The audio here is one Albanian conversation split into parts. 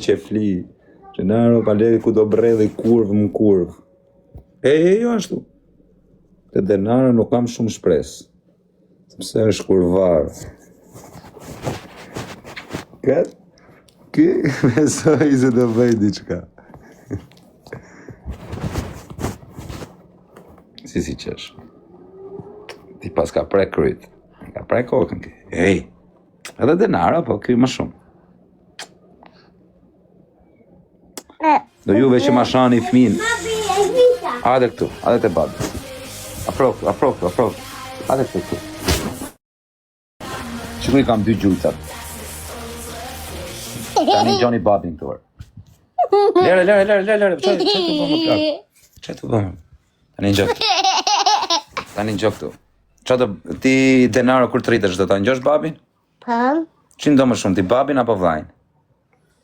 qefli. Gjenaro, paleri ku do bredhe kurvë më kurvë. Jo ashtu. Te denaro nuk kam shumë shpresë. Sepse është kurvarë. Këtë? Ky besoj se do bëj diçka. Si qesh. Ti pas ka prek kryt. Ka prek kokën ki. Edhe denaro, po ky më shumë. Do juve që ma shani fmin. Ade këtu, ade te babi. Afro. Ade këtu. Që i kam 2 gjujtat. Tani Johnny babin këtu. Lere. Që të bëmë plak? Që të bëmë? Tani në gjok këtu. Që të ti denaro kur të rritësh, do ta ngjosh babin? Po. Çin do më shumë, ti babin apo vllajin?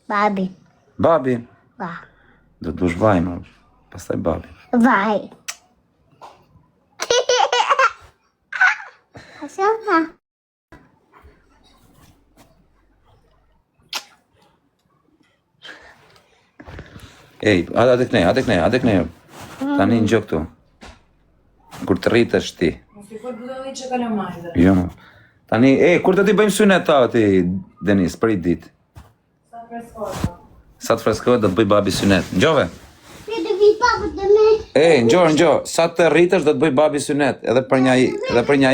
Babin. Babin? Va. Do të dush vllajin, pastaj babin. Vaj. Asha. Ade këne. Tani në gjok këtu. Kur të rritësh ti. Mos i fol budalli që kalamajve. Jo. Tani, kur të ti bëjmë synet ta ti, Denis, për i ditë? Sa të freskohet do të bëj babi synet. Ngjove? Ngjo. Sa të rritësh do të bëj babi synet, edhe për një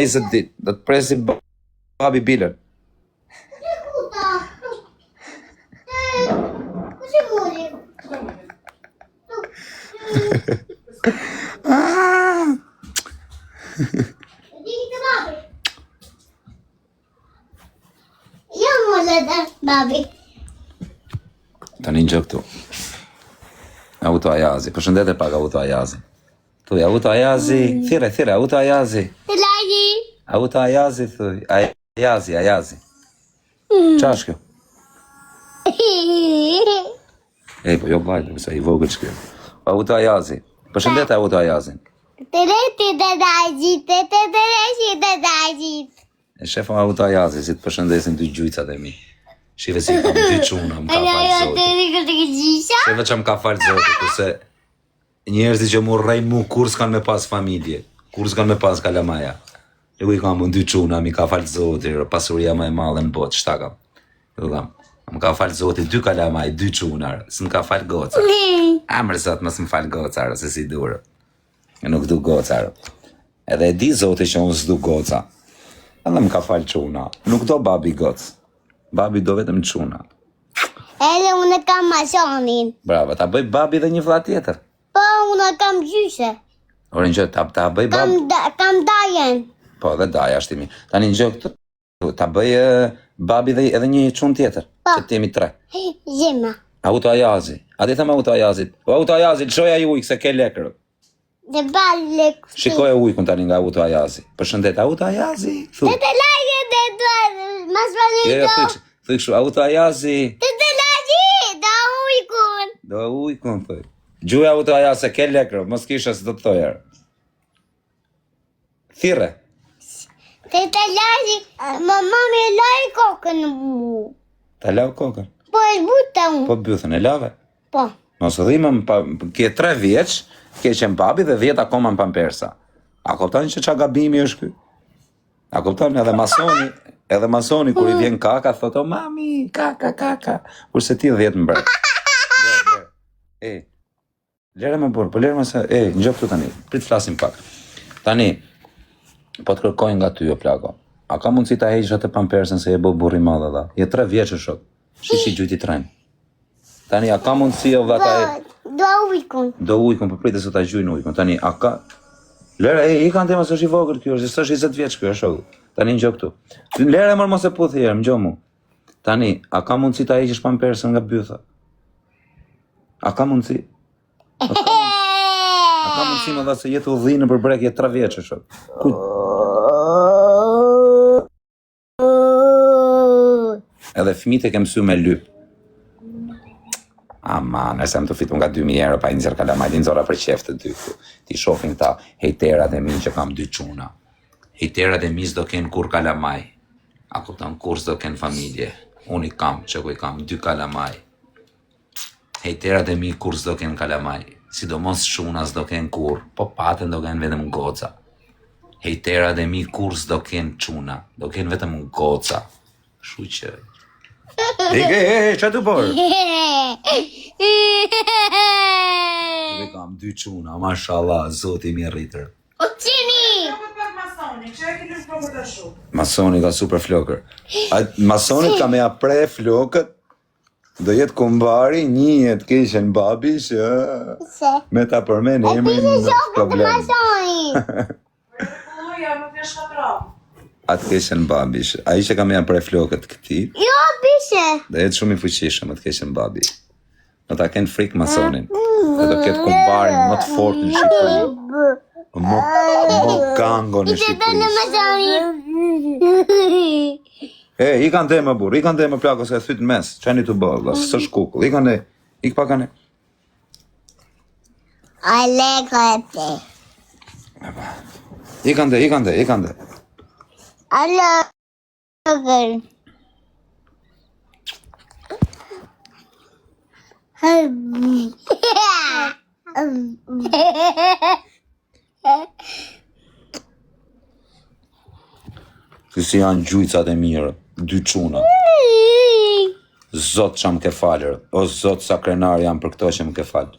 20 ditë. Do të presi babi bilën. Babi. Tani në gjë këtu. Auto Ayazi. Përshëndetje pak Auto Ayazi. Thuj Auto Ayazi. Thire, Auto Ayazi. Auto Ayazi thuj. Ayazi. Qa është kjo? Po jo vajtë, përsa i vogët shkjo. Auto Ayazi. Përshëndetje Auto Ayazi. Shefa Auto Ayazi, si të përshëndesin 2 gjujcat e mi. Shive si kam 2 quna, më ka falë zoti. Shive që më ka falë zoti, përse njerëzi që mu rrej mu kur s'kan me pas familje, kur s'kan me pas kalamaja. Lëgu i kam 2 quna, mi ka falë zoti, pasuria ma e madhe në botë, shta kam. Më ka falë zoti 2 kalamaj, 2 qunar, s'më ka falë goca. Mërzat më s'më falë goca, se si durë. Nuk du goca. Edhe e di zoti që unë s'du goca. Edhe më ka falë quna. Nuk do babi gocë. Babi do vetëm quna. Edhe unë kam mashonin. Bravo, ta bëj babi dhe një vlla tjetër. Po, unë kam gjyshe. Ore në gjë, ta bëj babi. Kam dajen. Po, dhe daja është imi. Tani në gjë këtu, ta bëj babi dhe edhe një qunë tjetër. Që t'jemi 3. Zema. Auto Ayazi. A ti thëmë Auto Ayazi. Auto Ayazi, lëshoja i ujkë se ke lekërë. Dhe balë këtu. Shikoj e ujkën tani nga Auto Ayazi. Përshëndet, Auto Ayazi. Të lajë dhe mas valito. Thuj kështu, Auto Ayazi. Të lajë, da ujkun. Do ujkun, thuj. Gjuja Auto Ayazi, se ke lekërë, mos kisha se do të thojerë. Thire. Të lajë, mami e lajë kokën mu. Ta lau kokën. Po e buta unë. Po bëthën e lave. Po. Mos dhime, ke 3 vjeç, ke qenë babi dhe 10 akoma në pampersa. A kuptoni që qa gabimi është ky? A kuptoni edhe masoni kur i vjen kaka, thot o mami, kaka. Kurse ti 10 më bërë. Lere me burë, po lere me se, në gjopë të tani, prit flasim pak. Tani, po të kërkojnë nga ty o plako. A ka mundësi ta heqë atë pampersën se je bo burri madhe dha? Je 3 vjeqë shok. Shishi gjujti trenë. Tani, a ka mundësi o vata e... Do ujkun. Do ujkun, për pritë se ta gjujnë ujkun. Tani, a ka... Lere, i kanë tema së është i vogër kjo, është 20 vjeç kjo, shok. Tani, në gjokë tu. Lere, mërë mos e puthi herë, më gjo mu. Tani, a ka mundësi ta heqësh pampersën nga bytha? A ka mundësi? A ka mundësi më dha se jetë u dhinë për brek, jetë 3 vjeqë, shok. Edhe fëmijët e kem mësu me lyp. Ama, nëse më të fitu nga 2.000 euro pa i nëzirë kalamaj, di nëzora për qef të dy. Ti shofin ta hejterat e mi që kam 2 quna. Hejterat e mi s'do ken kur kalamaj. A kupton kur s'do ken familje. Unë i kam që ku i kam 2 kalamaj. Hejterat e mi kur s'do ken kalamaj, sidomos shuna s'do ken kur, po patën do ken vetëm goca. Hejterat e mi kur s'do ken quna, do ken vetëm goca. Shu që... që të bërë? Dhe kam 2 quna, mashallah, zoti mi rritër. Qini! Masoni ka super flokër. Masonit ka me apre flokët, do jetë kumbari, njët kishen babish, me ta përmen e emrin në problem. Atë kishen babish, a ishe ka me apre flokët këti, Jo, bishe! dhe jetë shumë i fuqishëm, atë kishen babi. Do ta kenë frikë masonin, dhe do ketë kumbarin më të fort në Shqipëri. Më gango në Shqipëri. I kanë dhe më burë, i kanë dhe më plako se e thytë në mes, qeni të bërë, së shkukull, i kanë dhe, i këpa kanë. Aleko e te. I kanë dhe, i kanë dhe, i kanë dhe. Aleko. Kësi janë gjujcat e mirë, 2 quna. Zot që më ke falër, o zot sa krenar janë për këto që më ke falë.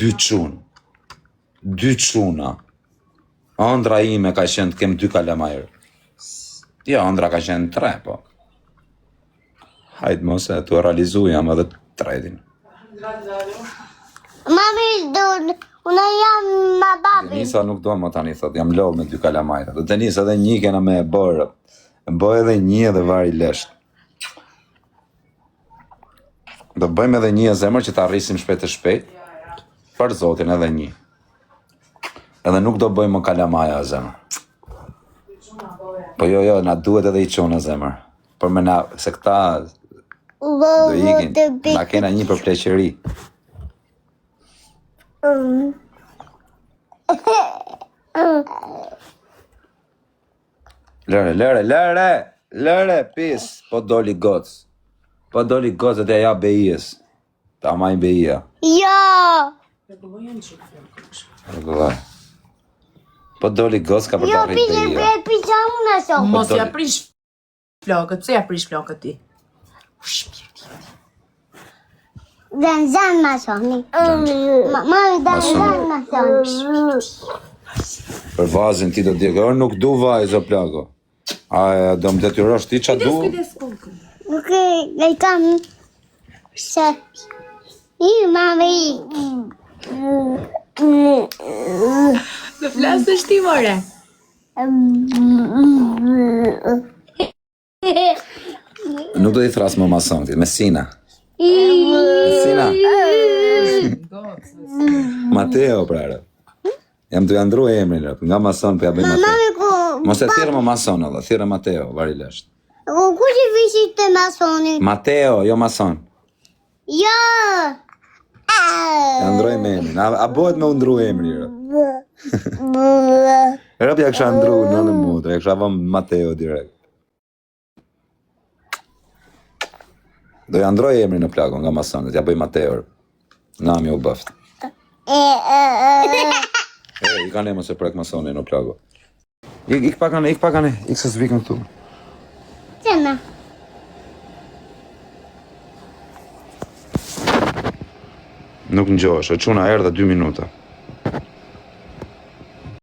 2 qunë. 2 quna. Andra ime ka qenë të kem 2 kalamajrë. Ja, Andra ka qenë 3, po. Hajtë mos e, tu e realizu jam edhe 3-din. Mami, unë jam ma babi. Denisa nuk do më tani, thot, jam lov me 2 kalamajra. Do Denisa edhe 1 kena me e bërë. Bëj edhe 1 edhe vari lesht. Do bëjmë edhe 1 e zemër që ta rrisim shpejt e shpejt. Për zotin edhe 1. Edhe nuk do bëjmë më kalamaja e zemër. Po jo, na duhet edhe i qonë e zemër. Për me na, se këta do ikin. Na kena 1 për pleqeri. Lëre, pis, po doli gocë. Po doli gocë dhe ja bejjes. Ta ma i bejja. Jo! Po doli gocë ka për ta rrit bejja. Pisa unë aso. Mos ja prish flokët, pse ja prish flokët ti? Zan ma soni. Mami, zan ma soni. Për vazin ti do t'jekë, nuk du vaj, zë plako. A do më detyrosh ti qa du? Nuk e kam se mami. Në flasë ti, more. Nuk do i thras më masonti, Messina. Messina. Mateo, prare. Jam të jandru e emrin, nga mason për ja bëj Mateo. Mos e thirë më mason, edhe, thirë Mateo, vari lesht. Ku që vishit të masoni? Mateo, jo mason. Jo! Jandroj me emrin, a bëhet me undru emri, Rëp ja kësha ndru në mutë, ja kësha vëm Mateo direkt. Do ja ndroj emri në plako nga masonit, ja bëj Mateo. Nga mi u bëft. I ka ne mos e prek masoni në plako. Ik pakane, ik se zvikën këtu. Qena? Nuk në gjosh, e quna erë dhe 2 minuta.